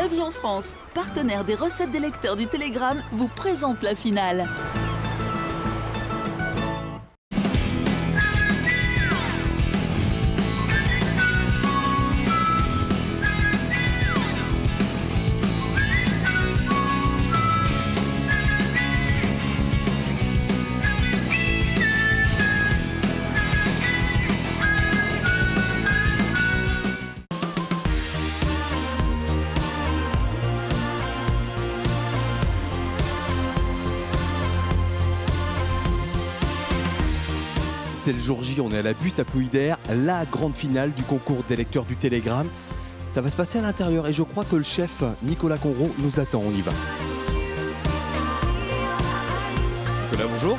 Pavillon France, partenaire des recettes des lecteurs du Télégramme, vous présente la finale. C'est le jour J, on est à la butte à Plouidère, la grande finale du concours des lecteurs du Télégramme. Ça va se passer à l'intérieur et je crois que le chef Nicolas Conron nous attend, on y va. Nicolas, bonjour.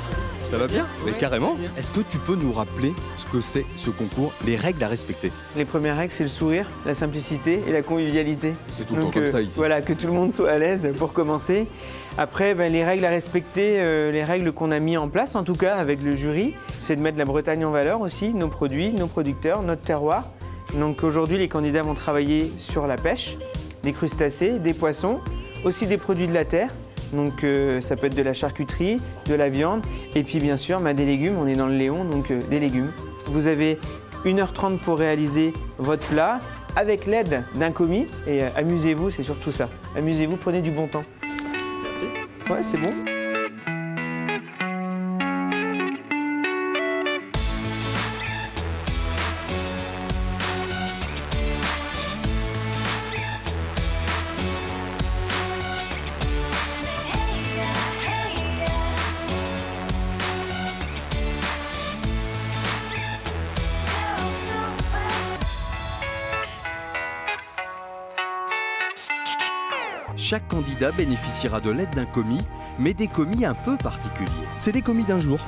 Ça va bien? Mais carrément. Est-ce que tu peux nous rappeler ce que c'est ce concours, les règles à respecter? Les premières règles, c'est le sourire, la simplicité et la convivialité. C'est tout le temps comme ça ici. Voilà, que tout le monde soit à l'aise pour commencer. Après, les règles à respecter, les règles qu'on a mis en place, en tout cas avec le jury, c'est de mettre la Bretagne en valeur aussi, nos produits, nos producteurs, notre terroir. Donc aujourd'hui, les candidats vont travailler sur la pêche, des crustacés, des poissons, aussi des produits de la terre. Donc ça peut être de la charcuterie, de la viande et puis bien sûr des légumes, on est dans le Léon, donc des légumes. Vous avez 1h30 pour réaliser votre plat avec l'aide d'un commis et amusez-vous, c'est surtout ça. Amusez-vous, prenez du bon temps. Merci. Ouais, c'est bon. Chaque candidat bénéficiera de l'aide d'un commis, mais des commis un peu particuliers. C'est des commis d'un jour.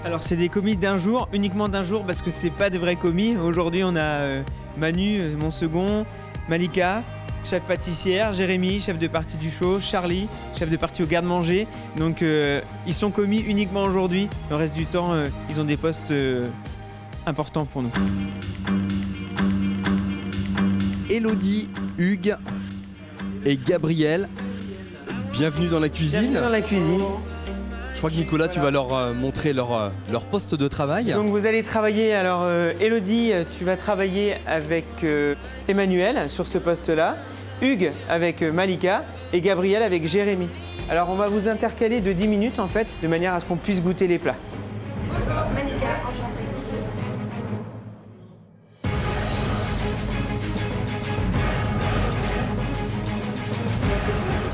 Alors c'est des commis d'un jour, uniquement d'un jour parce que c'est pas des vrais commis. Aujourd'hui on a Manu, mon second, Malika, chef pâtissière, Jérémy, chef de partie du show, Charlie, chef de partie au garde-manger. Donc ils sont commis uniquement aujourd'hui. Le reste du temps ils ont des postes importants pour nous. Élodie, Hugues et Gabriel, bienvenue dans la cuisine. Bienvenue dans la cuisine. Je crois que Nicolas, tu vas leur montrer leur poste de travail. Donc vous allez travailler, alors Élodie, tu vas travailler avec Emmanuel sur ce poste-là, Hugues avec Malika et Gabriel avec Jérémy. Alors on va vous intercaler de 10 minutes en fait, de manière à ce qu'on puisse goûter les plats. Malika, enchantée.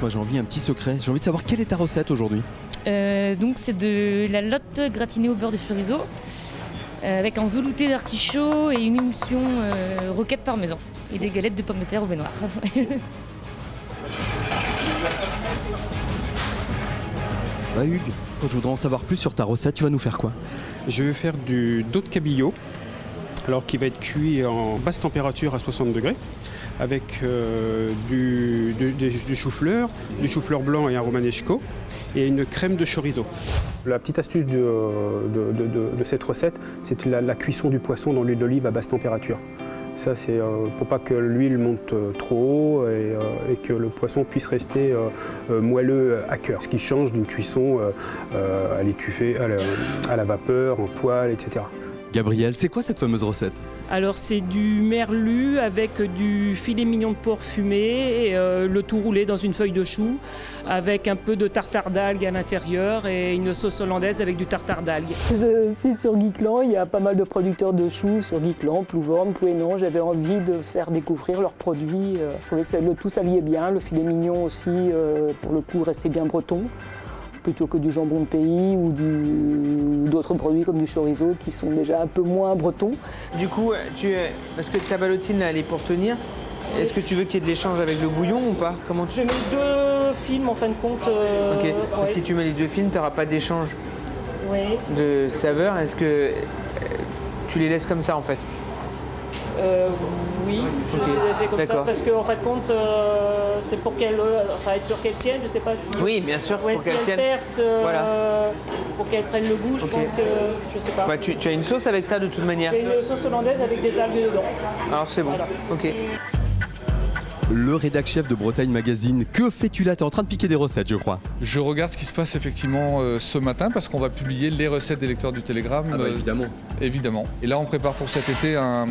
Moi j'ai envie un petit secret, j'ai envie de savoir quelle est ta recette aujourd'hui. Donc c'est de la lotte gratinée au beurre de chorizo avec un velouté d'artichaut et une émulsion roquette parmesan et des galettes de pommes de terre au baignoire. Bah Hugues, je voudrais en savoir plus sur ta recette, tu vas nous faire quoi? Je vais faire du dos de cabillaud, alors qui va être cuit en basse température à 60 degrés, avec du chou-fleur, du chou-fleur blanc et un romanesco, et une crème de chorizo. La petite astuce de cette recette, c'est la cuisson du poisson dans l'huile d'olive à basse température. Ça, c'est pour pas que l'huile monte trop haut et que le poisson puisse rester moelleux à cœur. Ce qui change d'une cuisson à l'étouffée, à la vapeur, en poêle, etc. Gabriel, c'est quoi cette fameuse recette? Alors c'est du merlu avec du filet mignon de porc fumé et le tout roulé dans une feuille de chou avec un peu de tartare d'algues à l'intérieur et une sauce hollandaise avec du tartare d'algues. Je suis sur Guiclan, il y a pas mal de producteurs de choux sur Guiclan, Plouvorne, Plouénon. J'avais envie de faire découvrir leurs produits. Je trouvais que le tout s'alliait bien, le filet mignon aussi, pour le coup, restait bien breton, plutôt que du jambon de pays ou d'autres produits comme du chorizo qui sont déjà un peu moins bretons. Du coup, parce que ta ballotine là, elle est pour tenir, est-ce que tu veux qu'il y ait de l'échange avec le bouillon ou pas? Comment tu... Je mets 2 films en fin de compte. Ok, ouais. Si tu mets les 2 films, tu n'auras pas d'échange Oui. de saveur. Est-ce que tu les laisses comme ça en fait? Oui, je Ok, l'ai fait comme ça d'accord. parce qu'en fin de compte, c'est pour qu'elle, être sûr qu'elle tienne, je sais pas si... Oui, bien sûr, Ouais, pour si qu'elle elle tienne. perce, Voilà. pour qu'elle prenne le goût, je Ok. pense que, je sais pas. Bah, tu as une sauce avec ça de toute manière. J'ai une sauce hollandaise avec des algues dedans. Alors c'est bon, Voilà. ok. le rédac chef de Bretagne Magazine. Que fais-tu là? Tu es en train de piquer des recettes, je crois. Je regarde ce qui se passe effectivement ce matin parce qu'on va publier les recettes des lecteurs du Télégramme. Évidemment. Évidemment. Et là, on prépare pour cet été un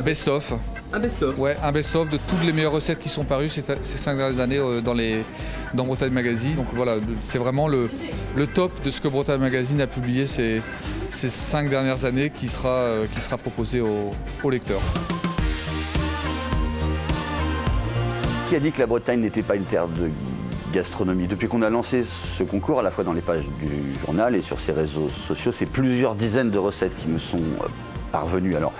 best-of. Un best-of. Ouais, un best-of de toutes les meilleures recettes qui sont parues ces 5 dernières années dans Bretagne Magazine. Donc voilà, c'est vraiment le top de ce que Bretagne Magazine a publié ces 5 dernières années qui sera proposé aux lecteurs. Qui a dit que la Bretagne n'était pas une terre de gastronomie? Depuis qu'on a lancé ce concours, à la fois dans les pages du journal et sur ses réseaux sociaux, c'est plusieurs dizaines de recettes qui me sont parvenues. Alors,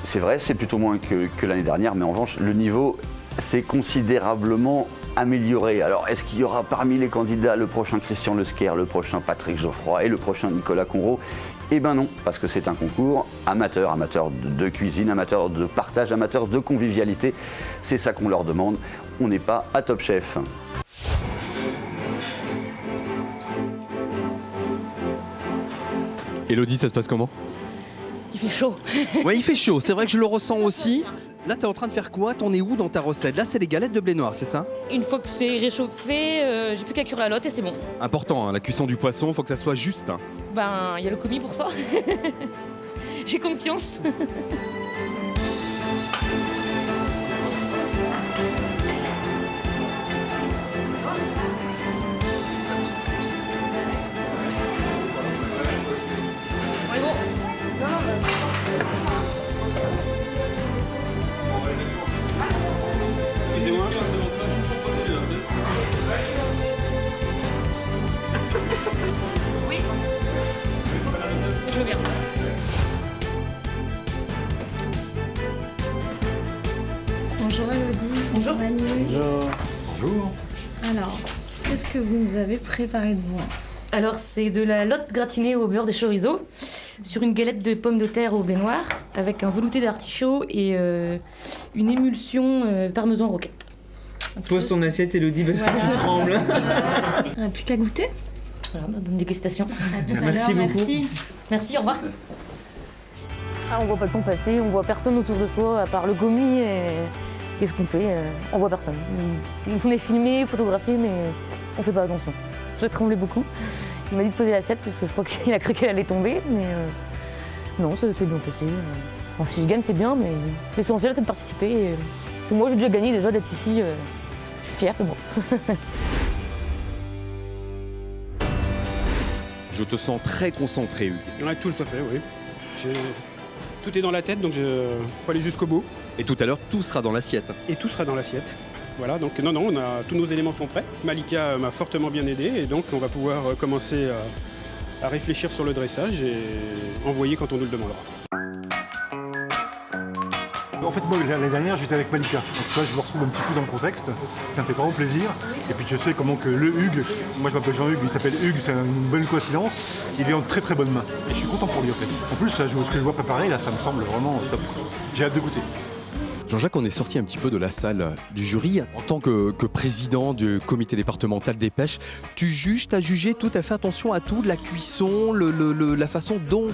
c'est vrai, c'est plutôt moins que l'année dernière, mais en revanche, le niveau s'est considérablement amélioré. Alors, est-ce qu'il y aura parmi les candidats le prochain Christian Lesquer, le prochain Patrick Geoffroy et le prochain Nicolas Conro? Eh ben non, parce que c'est un concours amateur de cuisine, amateur de partage, amateur de convivialité. C'est ça qu'on leur demande. On n'est pas à Top Chef. Élodie, ça se passe comment? Il fait chaud. Ouais, il fait chaud, c'est vrai que je le ressens aussi. Là, t'es en train de faire quoi? T'en es où dans ta recette? Là, c'est les galettes de blé noir, c'est ça? Une fois que c'est réchauffé, j'ai plus qu'à cuire la lotte et c'est bon. Important, hein, la cuisson du poisson, faut que ça soit juste. Hein. Ben, il y a le commis pour ça. J'ai confiance. Oui. Je veux bien. Bonjour Elodie. Bonjour. Manu. Bonjour. Alors, qu'est-ce que vous nous avez préparé de bon? Alors, c'est de la lotte gratinée au beurre de chorizo sur une galette de pommes de terre au blé noir avec un velouté d'artichaut et une émulsion parmesan roquette. Pose ton assiette, Elodie, parce que tu trembles. Plus qu'à goûter? Voilà, bonne dégustation. À tout à Merci l'heure, beaucoup. merci. Merci, au revoir. Ah, on voit pas le temps passer, on voit personne autour de soi à part le commis et ce qu'on fait, on voit personne. On est filmé, photographié, mais on fait pas attention. J'ai tremblé beaucoup. Il m'a dit de poser l'assiette parce que je crois qu'il a cru qu'elle allait tomber, mais non, ça s'est bien passé. Bon, si je gagne, c'est bien, mais l'essentiel, c'est de participer. Et moi, j'ai déjà gagné déjà d'être ici. Je suis fière de moi. Je te sens très concentré, Hugues. Ouais, tout à fait, oui. Tout est dans la tête, donc il faut aller jusqu'au bout. Et tout à l'heure, tout sera dans l'assiette. Et tout sera dans l'assiette. Voilà, donc non, tous nos éléments sont prêts. Malika m'a fortement bien aidé et donc on va pouvoir commencer à réfléchir sur le dressage et envoyer quand on nous le demandera. En fait, moi, l'année dernière, j'étais avec Malika. Donc là, je me retrouve un petit peu dans le contexte. Ça me fait vraiment plaisir. Et puis, je sais comment que le Hugues, moi je m'appelle Jean-Hugues, il s'appelle Hugues, c'est une bonne coïncidence. Il est en très très bonne main. Et je suis content pour lui, en fait. En plus, ce que je vois préparer, là, ça me semble vraiment top. J'ai hâte de goûter. Jean-Jacques, on est sorti un petit peu de la salle du jury. En tant que président du comité départemental des pêches, tu as jugé tout à fait attention à tout, la cuisson, la façon dont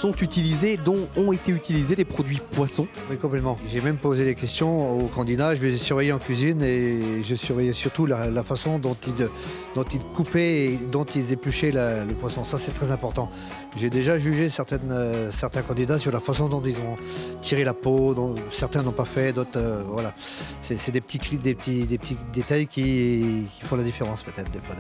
ont été utilisés les produits poissons. Oui, complètement. J'ai même posé des questions aux candidats. Je les ai surveillés en cuisine et je surveillais surtout la façon dont ils coupaient et dont ils épluchaient le poisson. Ça, c'est très important. J'ai déjà jugé certains candidats sur la façon dont ils ont tiré la peau. Dont certains n'ont pas fait, d'autres, voilà. C'est des petits détails qui font la différence peut-être des fois.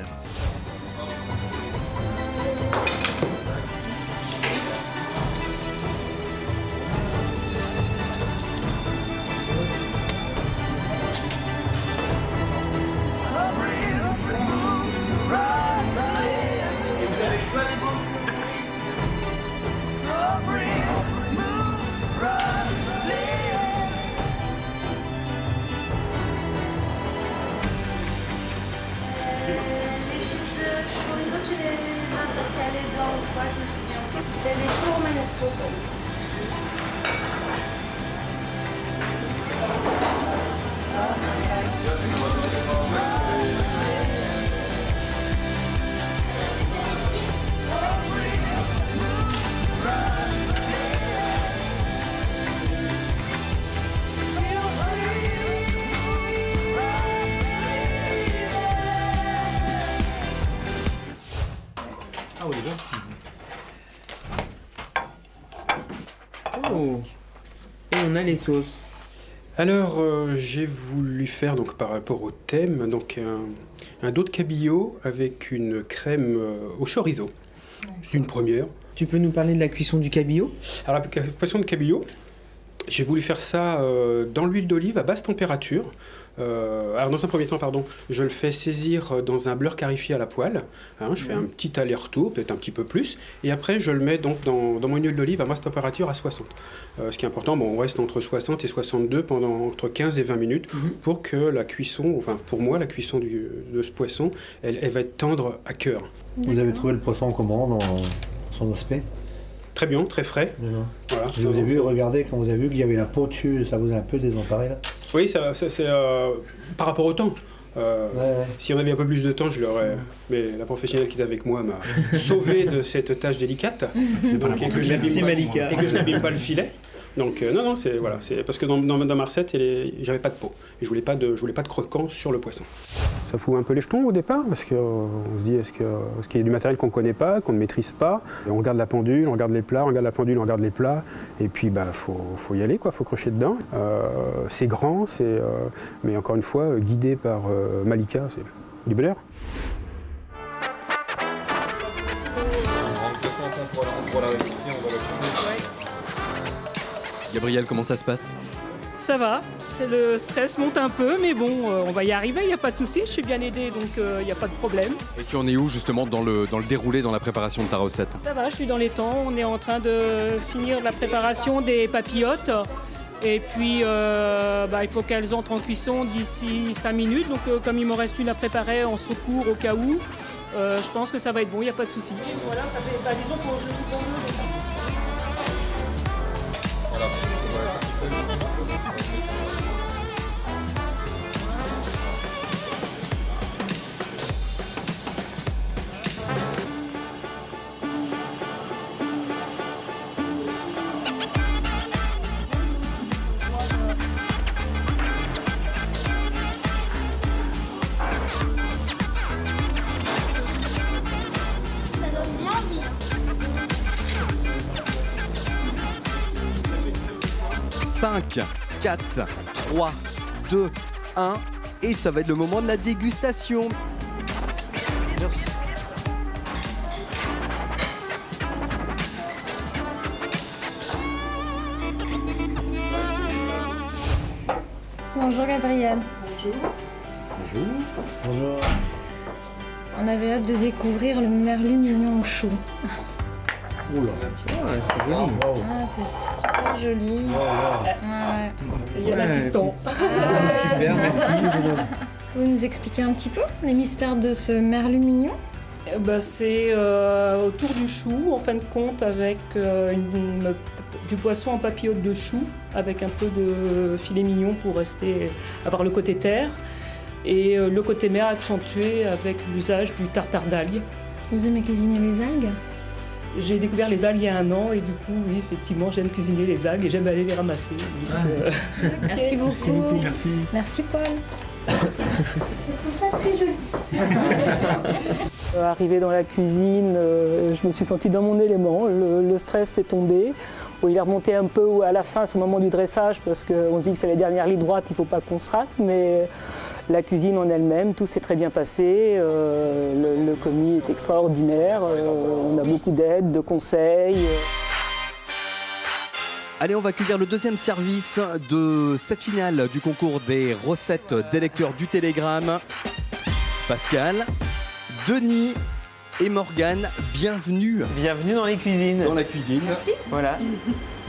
Les chips de chorizo, tu les as intercalés dans quoi, je me souviens? C'est des choux romanesco. on a les sauces. Alors, j'ai voulu faire, donc, par rapport au thème, donc, un dos de cabillaud avec une crème au chorizo. C'est une première. Tu peux nous parler de la cuisson du cabillaud? Alors, la cuisson de cabillaud, j'ai voulu faire ça dans l'huile d'olive à basse température. Alors dans un premier temps, je le fais saisir dans un beurre clarifié à la poêle. Je fais un petit aller-retour, peut-être un petit peu plus. Et après, je le mets donc dans mon huile d'olive à basse température à 60. Ce qui est important, on reste entre 60 et 62 pendant entre 15 et 20 minutes pour que la cuisson, enfin pour moi, la cuisson de ce poisson, elle va être tendre à cœur. Vous avez trouvé le poisson comment dans son aspect? Très bien, très frais. Voilà, je vous ai vu, regardez, quand vous avez vu qu'il y avait la peau dessus, ça vous a un peu désemparé là? Oui, c'est par rapport au temps. Si on avait un peu plus de temps, je l'aurais. Mais la professionnelle qui est avec moi m'a sauvé de cette tâche délicate. Donc, et que je n'abîme pas le filet. Donc non, c'est parce que dans ma recette, j'avais pas de peau. Et je voulais pas de croquant sur le poisson. Ça fout un peu les jetons au départ, parce qu'on se dit est-ce qu'il y a du matériel qu'on ne connaît pas, qu'on ne maîtrise pas. Et on regarde la pendule, on regarde les plats, on regarde la pendule, on regarde les plats. Et puis faut y aller, faut crocher dedans. C'est grand, mais encore une fois, guidé par Malika, c'est du bonheur. Gabriel, comment ça se passe? Ça va, le stress monte un peu, mais bon, on va y arriver, il n'y a pas de souci, je suis bien aidée, donc il n'y a pas de problème. Et tu en es où justement dans le déroulé, dans la préparation de ta recette? Ça va, je suis dans les temps, on est en train de finir la préparation des papillotes. Et puis, il faut qu'elles entrent en cuisson d'ici 5 minutes. Donc, comme il me reste une à préparer en secours au cas où, je pense que ça va être bon, il n'y a pas de souci. Voilà, ça fait, disons qu'on je le coupe en deux. Ça donne bien envie. 5, 4, 3, 2, 1, et ça va être le moment de la dégustation. Bonjour Gabriel. Bonjour. On avait hâte de découvrir le merlu mignon au chou. Oula. C'est joli. Ah, c'est super joli. Ouais. Il y a l'assistant. Super, merci. Vous nous expliquer un petit peu les mystères de ce merlu mignon? C'est autour du chou, en fin de compte, avec du poisson en papillote de chou, avec un peu de filet mignon pour avoir le côté terre, et le côté mer accentué avec l'usage du tartare d'algues. Vous aimez cuisiner les algues? J'ai découvert les algues il y a 1 an, et du coup, oui, effectivement, j'aime cuisiner les algues et j'aime aller les ramasser. Donc, Merci beaucoup. Merci Paul. Je trouve ça très joli. Arrivé dans la cuisine, je me suis sentie dans mon élément, le stress est tombé. Bon, il est remonté un peu à la fin, au moment du dressage, parce qu'on se dit que c'est la dernière ligne droite, il ne faut pas qu'on se rate, mais la cuisine en elle-même, tout s'est très bien passé, le commis est extraordinaire, on a beaucoup d'aide, de conseils. Allez, on va accueillir le deuxième service de cette finale du concours des recettes des lecteurs du Télégramme. Pascal, Denis et Morgane, bienvenue. Bienvenue dans les cuisines. Dans la cuisine. Merci. Voilà.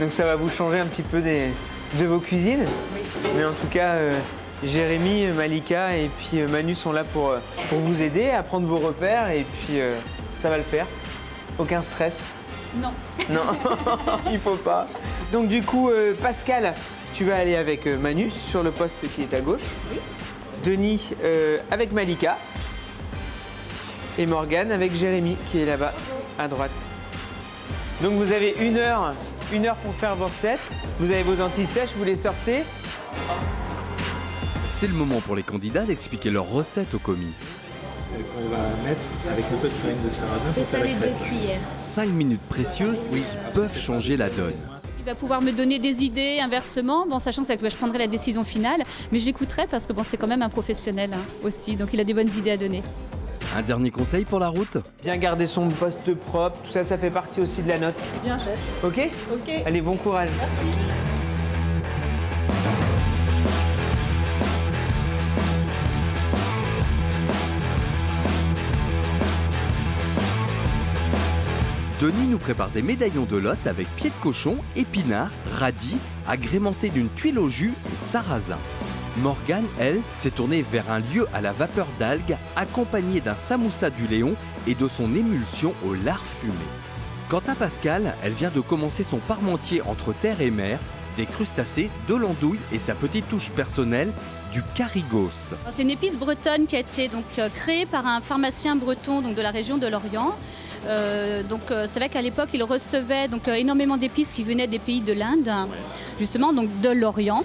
Donc ça va vous changer un petit peu de vos cuisines. Oui. Mais en tout cas, Jérémy, Malika et puis Manu sont là pour vous aider à prendre vos repères et puis ça va le faire. Aucun stress? Non. Non, il faut pas. Donc du coup, Pascal, tu vas aller avec Manu sur le poste qui est à gauche. Oui. Denis avec Malika. Et Morgane avec Jérémy qui est là-bas à droite. Donc vous avez une heure pour faire vos recettes. Vous avez vos lentilles sèches, vous les sortez. C'est le moment pour les candidats d'expliquer leurs recettes au commis. On va mettre avec un peu de farine de sarrasin. C'est ça les 2 cuillères. 5 minutes précieuses qui peuvent changer la donne. Il va pouvoir me donner des idées inversement, bon, sachant que je prendrai la décision finale, mais je l'écouterai parce que bon, c'est quand même un professionnel aussi, donc il a des bonnes idées à donner. Un dernier conseil pour la route? Bien garder son poste propre, tout ça, ça fait partie aussi de la note. Bien, chef. Ok? Ok. Allez, bon courage. Denis nous prépare des médaillons de Lot avec pieds de cochon, épinards, radis, agrémentés d'une tuile au jus et sarrasin. Morgane, elle, s'est tournée vers un lieu à la vapeur d'algues, accompagné d'un samoussa du Léon et de son émulsion au lard fumé. Quant à Pascal, elle vient de commencer son parmentier entre terre et mer, des crustacés, de l'andouille et sa petite touche personnelle, du carigos. C'est une épice bretonne qui a été donc créée par un pharmacien breton donc de la région de Lorient. C'est vrai qu'à l'époque, il recevait énormément d'épices qui venaient des pays de l'Inde, justement donc de l'Orient.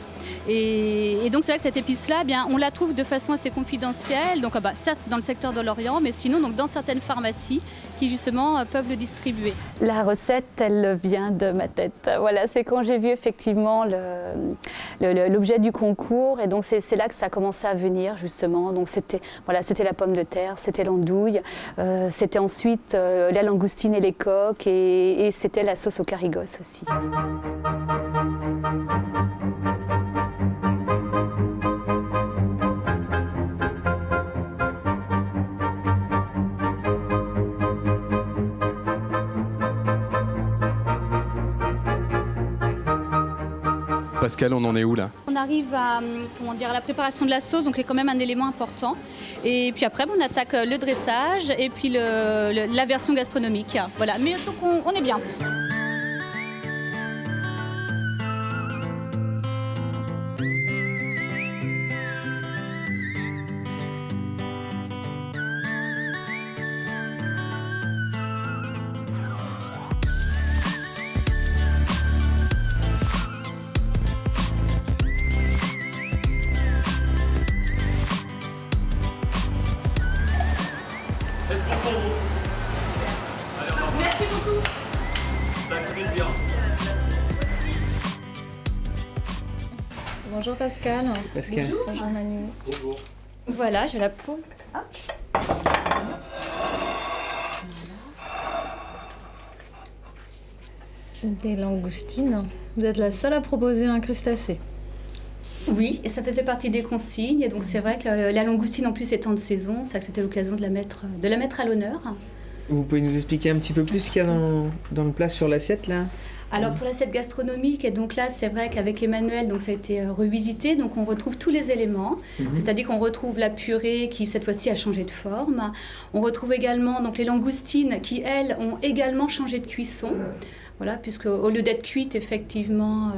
Et donc c'est vrai que cette épice-là, on la trouve de façon assez confidentielle, donc certes dans le secteur de l'Orient, mais sinon donc, dans certaines pharmacies qui justement peuvent le distribuer. La recette, elle vient de ma tête. Voilà, c'est quand j'ai vu effectivement l'objet du concours, et donc c'est là que ça a commencé à venir justement. Donc c'était la pomme de terre, c'était l'andouille, c'était ensuite la langoustine et les coques, et c'était la sauce au carigos aussi. Pascal, on en est où là? On arrive à la préparation de la sauce, donc c'est quand même un élément important. Et puis après, on attaque le dressage et puis la version gastronomique. Voilà, mais donc on est bien. Merci beaucoup. Bonjour Pascal. Pascal. Bonjour Manu. Bonjour. Voilà, je la pose. Des langoustines. Vous êtes la seule à proposer un crustacé. Oui, et ça faisait partie des consignes. Et donc c'est vrai que la langoustine en plus étant de saison, c'est vrai que c'était l'occasion de la mettre à l'honneur. Vous pouvez nous expliquer un petit peu plus ce qu'il y a dans le plat sur l'assiette là? Alors pour l'assiette gastronomique, et donc là c'est vrai qu'avec Emmanuel, donc ça a été revisité, donc on retrouve tous les éléments, c'est-à-dire qu'on retrouve la purée qui cette fois-ci a changé de forme, on retrouve également donc les langoustines qui elles ont également changé de cuisson. Voilà, puisque au lieu d'être cuite effectivement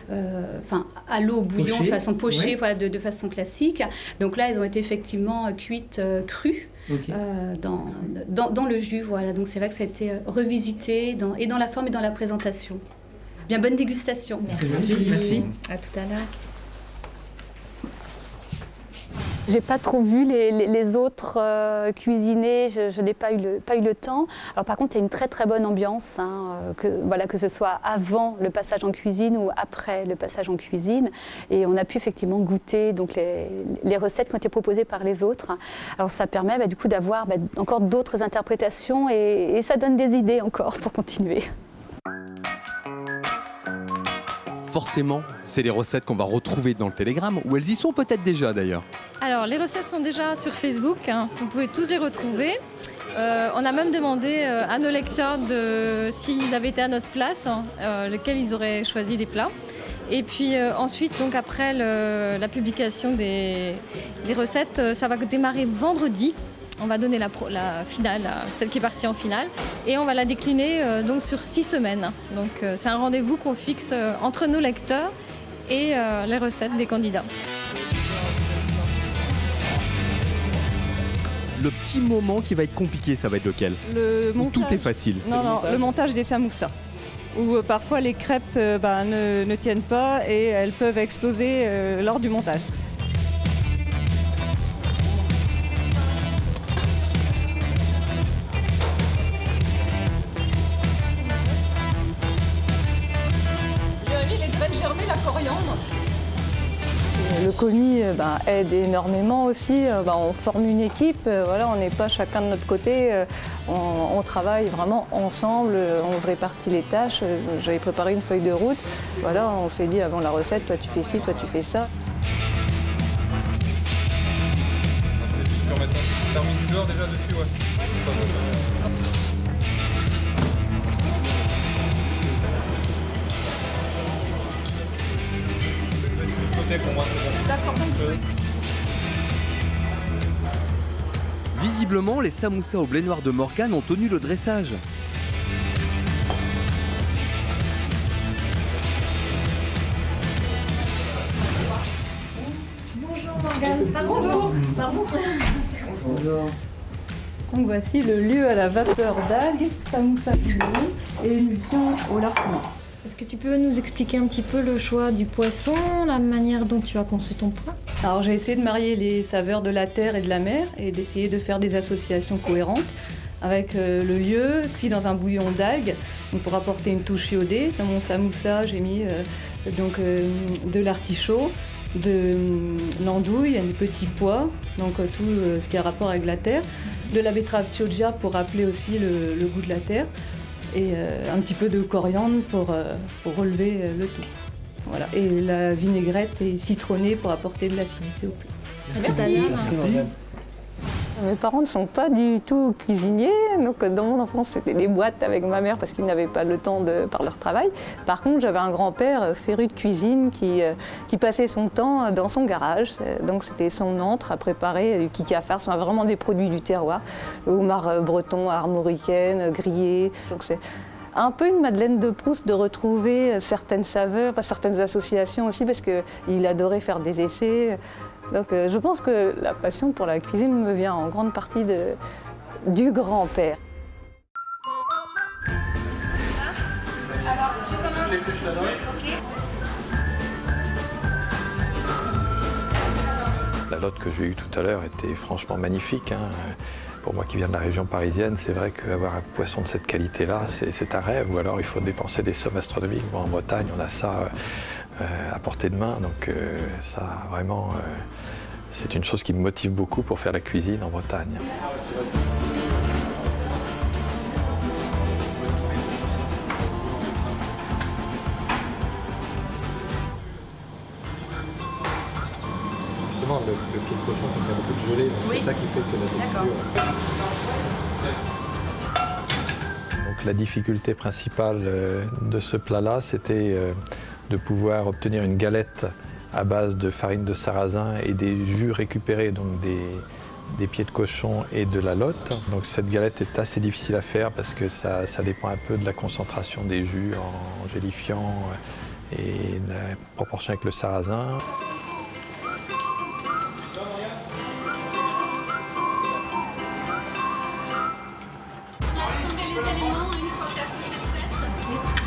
à l'eau, au bouillon, de façon pochée, voilà, de façon classique, donc là elles ont été effectivement cuites crues. Okay. Dans le jus, voilà. Donc c'est vrai que ça a été revisité et dans la forme et dans la présentation. Bien, bonne dégustation. Merci. À tout à l'heure. J'ai pas trop vu les autres cuisiner, je n'ai pas eu le temps. Alors par contre, il y a une très très bonne ambiance, que ce soit avant le passage en cuisine ou après le passage en cuisine. Et on a pu effectivement goûter donc, les recettes qui ont été proposées par les autres. Alors ça permet du coup d'avoir encore d'autres interprétations et ça donne des idées encore pour continuer. Forcément, c'est les recettes qu'on va retrouver dans le Telegram, ou elles y sont peut-être déjà d'ailleurs. Alors, les recettes sont déjà sur Facebook, vous pouvez tous les retrouver. On a même demandé à nos lecteurs s'ils avaient été à notre place, lesquels ils auraient choisi des plats. Et puis ensuite, donc après la publication des recettes, ça va démarrer vendredi. On va donner la finale, celle qui est partie en finale, et on va la décliner donc sur 6 semaines. Donc c'est un rendez-vous qu'on fixe entre nos lecteurs et les recettes des candidats. Le petit moment qui va être compliqué, ça va être lequel? Tout est facile. Non, le montage des samoussas. Où parfois les crêpes ne tiennent pas et elles peuvent exploser lors du montage. commis aide énormément aussi. On forme une équipe, on n'est pas chacun de notre côté, on travaille vraiment ensemble, on se répartit les tâches. J'avais préparé une feuille de route, on s'est dit avant la recette, toi tu fais ci, toi tu fais ça. Tu termines du beurre déjà dessus, ouais. Pour moi, c'est bon. D'accord, Visiblement, les samoussas au blé noir de Morgane ont tenu le dressage. Bonjour Morgane. Bonjour. Pardon. Bonjour. Donc voici le lieu à la vapeur d'algues, samoussa fumé et émulsion au lard fumé. Est-ce que tu peux nous expliquer un petit peu le choix du poisson, la manière dont tu as conçu ton plat? Alors j'ai essayé de marier les saveurs de la terre et de la mer et d'essayer de faire des associations cohérentes avec le lieu, cuit dans un bouillon d'algues pour apporter une touche iodée. Dans mon samoussa, j'ai mis de l'artichaut, de l'andouille, des petits pois, donc tout ce qui a rapport avec la terre, de la betterave chioggia pour rappeler aussi le goût de la terre, et un petit peu de coriandre pour relever le tout. Voilà. Et la vinaigrette est citronnée pour apporter de l'acidité au plat. Merci. Mes parents ne sont pas du tout cuisiniers, donc dans mon enfance c'était des boîtes avec ma mère parce qu'ils n'avaient pas le temps par leur travail. Par contre j'avais un grand-père féru de cuisine qui passait son temps dans son garage, donc c'était son antre à préparer, du kiki à faire, ce sont vraiment des produits du terroir, homard breton, armoricaine, grillé, donc c'est un peu une Madeleine de Proust de retrouver certaines saveurs, certaines associations aussi parce qu'il adorait faire des essais. Donc je pense que la passion pour la cuisine me vient en grande partie du grand-père. Alors, tu commences. Ok. La lotte que j'ai eue tout à l'heure était franchement magnifique. Pour moi qui viens de la région parisienne, c'est vrai qu'avoir un poisson de cette qualité-là, c'est un rêve. Ou alors il faut dépenser des sommes astronomiques. Bon, en Bretagne, on a ça à portée de main. Donc ça, vraiment, c'est une chose qui me motive beaucoup pour faire la cuisine en Bretagne. Justement, le pied de cochon contient beaucoup de gelée, donc c'est ça qui fait que la texture... Donc la difficulté principale de ce plat-là, c'était de pouvoir obtenir une galette à base de farine de sarrasin et des jus récupérés, donc des pieds de cochon et de la lotte. Donc cette galette est assez difficile à faire parce que ça dépend un peu de la concentration des jus en gélifiant et de la proportion avec le sarrasin.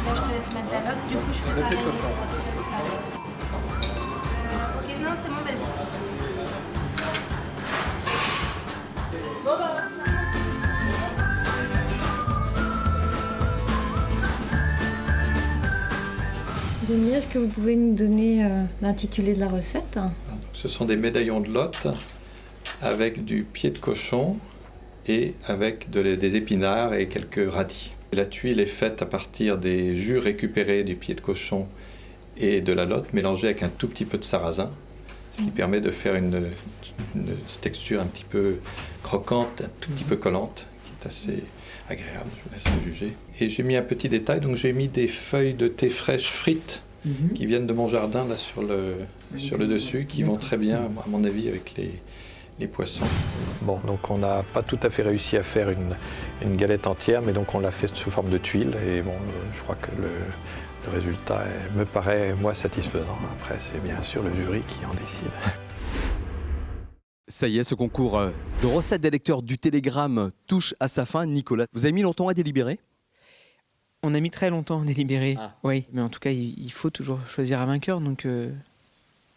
Là, je te laisse mettre la lotte. Du coup, je fais pareil. Ok, non, c'est bon, vas-y. Bon, bah. Denis, est-ce que vous pouvez nous donner l'intitulé de la recette? Ce sont des médaillons de lotte avec du pied de cochon et avec des épinards et quelques radis. La tuile est faite à partir des jus récupérés du pied de cochon et de la lotte, mélangés avec un tout petit peu de sarrasin, ce qui permet de faire une texture un petit peu croquante, un tout petit peu collante, qui est assez agréable, je vous laisse juger. Et j'ai mis un petit détail, donc j'ai mis des feuilles de thé fraîches frites qui viennent de mon jardin là sur le dessus, qui vont très bien, à mon avis, avec les poissons. Bon, donc on n'a pas tout à fait réussi à faire une galette entière, mais donc on l'a fait sous forme de tuile, et bon, je crois que le résultat me paraît, moi, satisfaisant. Après, c'est bien sûr le jury qui en décide. Ça y est, ce concours de recettes des lecteurs du Télégramme touche à sa fin. Nicolas, vous avez mis longtemps à délibérer? On a mis très longtemps à délibérer, oui. Mais en tout cas, il faut toujours choisir un vainqueur, donc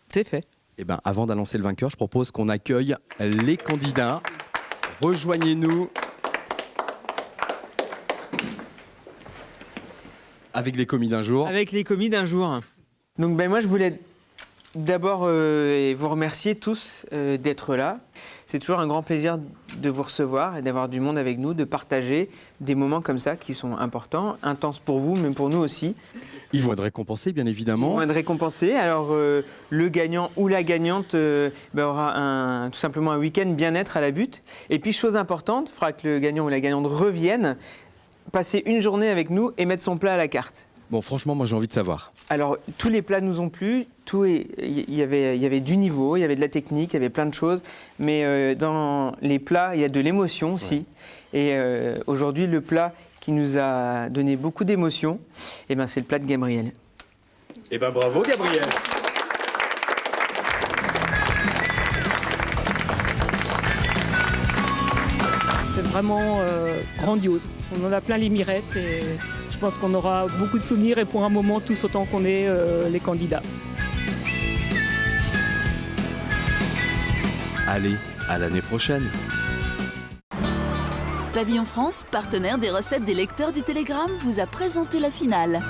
c'est fait. Eh bien, avant d'annoncer le vainqueur, je propose qu'on accueille les candidats. Rejoignez-nous. Avec les commis d'un jour. Avec les commis d'un jour. Donc moi, je voulais D'abord, vous remercier tous d'être là. C'est toujours un grand plaisir de vous recevoir et d'avoir du monde avec nous, de partager des moments comme ça qui sont importants, intenses pour vous, mais pour nous aussi. Ils vont être récompensés, bien évidemment. Ils vont être récompensés. Alors, le gagnant ou la gagnante aura tout simplement un week-end bien-être à la butte. Et puis, chose importante, il faudra que le gagnant ou la gagnante revienne, passer une journée avec nous et mettre son plat à la carte. Bon, franchement, moi j'ai envie de savoir. Alors, tous les plats nous ont plu, il y avait du niveau, il y avait de la technique, il y avait plein de choses, mais dans les plats, il y a de l'émotion aussi. Ouais. Et aujourd'hui, le plat qui nous a donné beaucoup d'émotion, c'est le plat de Gabriel. Eh ben bravo Gabriel. C'est vraiment grandiose. On en a plein les mirettes et je pense qu'on aura beaucoup de souvenirs et pour un moment tous autant qu'on est les candidats. Allez, à l'année prochaine. Pavillon France, partenaire des recettes des lecteurs du Télégramme, vous a présenté la finale.